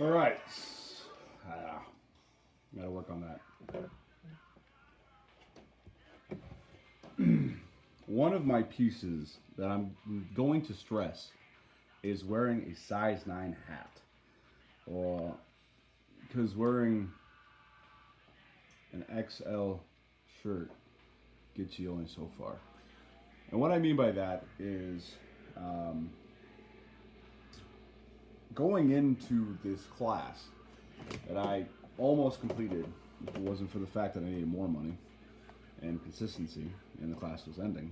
All right. Got to work on that. One of my pieces that I'm going to stress is wearing a size 9 hat. Or because wearing an XL shirt gets you only so far. And what I mean by that is going into this class that I almost completed if it wasn't for the fact that I needed more money and consistency and the class was ending.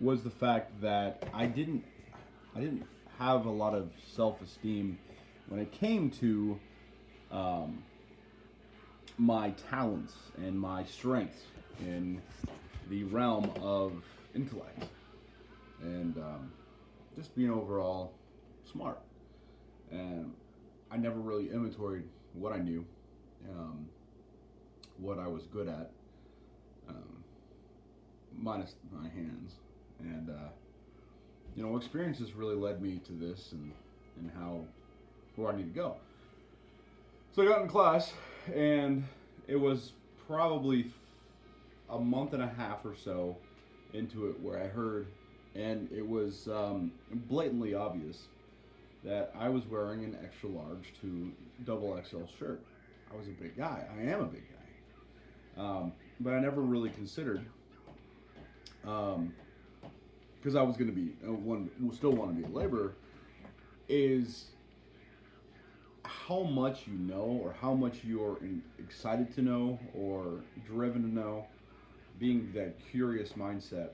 Was the fact that I didn't have a lot of self-esteem when it came to my talents and my strengths in the realm of intellect and just being overall smart. And I never really inventoried what I knew, what I was good at, minus my hands. And experiences really led me to this and how where I need to go. So I got in class, and it was probably a month and a half or so into it where I heard, and it was blatantly obvious that I was wearing an extra large to double XL shirt. I was a big guy. I am a big guy. But I never really considered, because I was going to be, still want to be a laborer, is how much you know or how much you're excited to know or driven to know, being that curious mindset,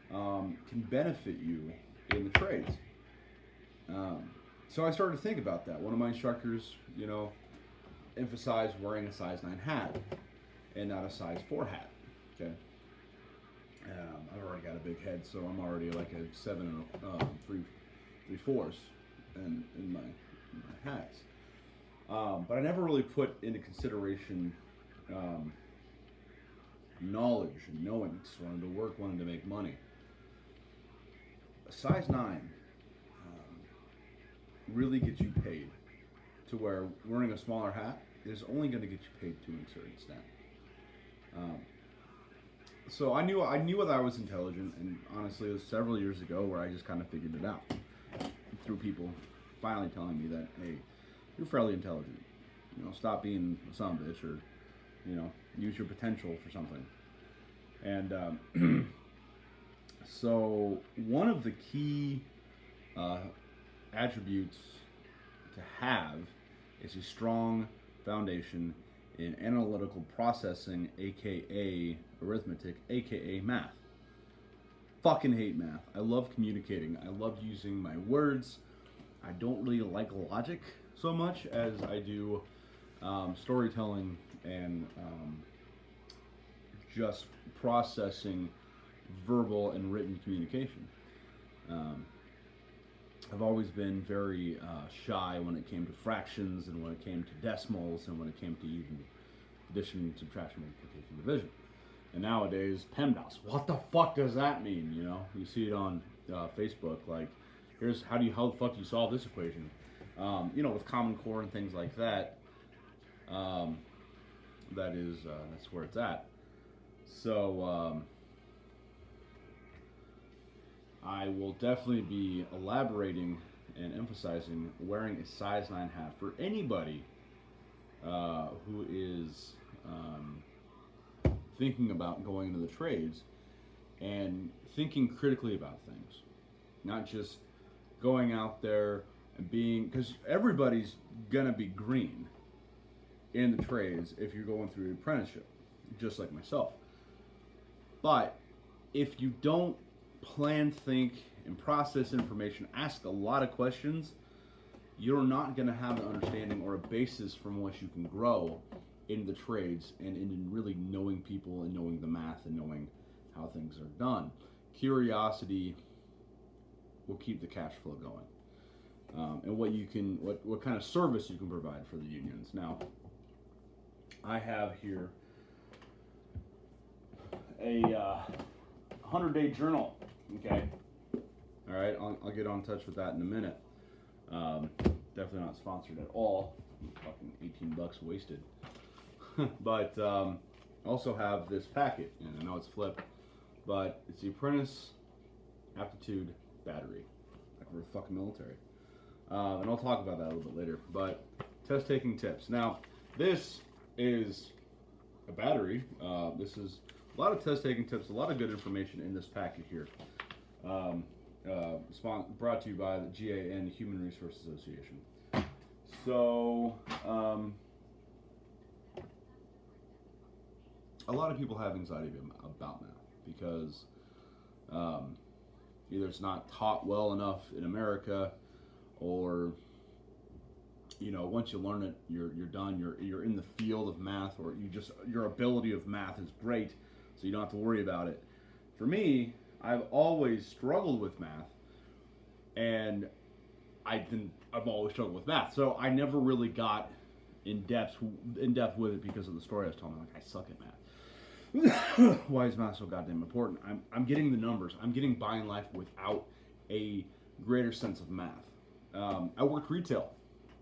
can benefit you in the trades. So I started to think about that. One of my instructors, emphasized wearing a size 9 hat and not a size 4 hat. Okay. I've already got a big head, so I'm already like a 7 and 3/4 in my hats. But I never really put into consideration knowledge and knowing. Just wanted to work, wanted to make money. A size 9 really gets you paid to where wearing a smaller hat is only going to get you paid to a certain extent. So I knew that I was intelligent, and honestly, it was several years ago where I just kind of figured it out through people finally telling me that, hey, you're fairly intelligent. Stop being a son of a bitch, or use your potential for something. And so one of the key attributes to have is a strong foundation in analytical processing, aka arithmetic, aka math. Fucking hate math. I love communicating. I love using my words. I don't really like logic so much as I do storytelling and just processing verbal and written communication. I've always been very shy when it came to fractions and when it came to decimals and when it came to even addition, subtraction, multiplication, division. And nowadays, PEMDAS. What the fuck does that mean? You see it on Facebook. Like, here's how the fuck do you solve this equation? With Common Core and things like that. That's where it's at. So I will definitely be elaborating and emphasizing wearing a size 9 hat for anybody who is thinking about going into the trades and thinking critically about things, not just going out there and being, because everybody's gonna be green in the trades if you're going through an apprenticeship, just like myself. But if you don't plan, think, and process information, ask a lot of questions, you're not going to have an understanding or a basis from which you can grow in the trades and in really knowing people and knowing the math and knowing how things are done. Curiosity will keep the cash flow going. And what kind of service you can provide for the unions. Now, I have here a 100-day journal Okay. All right, I'll get on touch with that in a minute. Definitely not sponsored at all. Fucking $18 wasted. But also have this packet, and I know it's flipped, but it's the Apprentice Aptitude Battery, like we're the fucking military. And I'll talk about that a little bit later. But test taking tips. Now, this is a battery. This is a lot of test taking tips, a lot of good information in this packet here. Brought to you by the GAN Human Resource Association. So, a lot of people have anxiety about math because either it's not taught well enough in America, or once you learn it, you're done. You're in the field of math, or your ability of math is great, so you don't have to worry about it. For me, I've always struggled with math, and I've always struggled with math, so I never really got in depth with it because of the story I was telling. Like, I suck at math. Why is math so goddamn important? I'm getting the numbers. I'm getting by in life without a greater sense of math. I worked retail,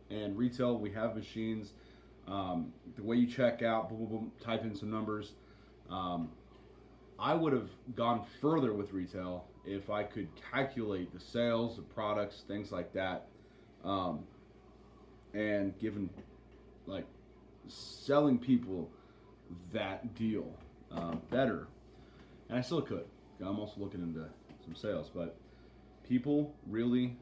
and retail, we have machines. The way you check out, boom, boom, boom, type in some numbers. I would have gone further with retail if I could calculate the sales, the products, things like that, and given, like, selling people that deal better. And I still could. I'm also looking into some sales, but people really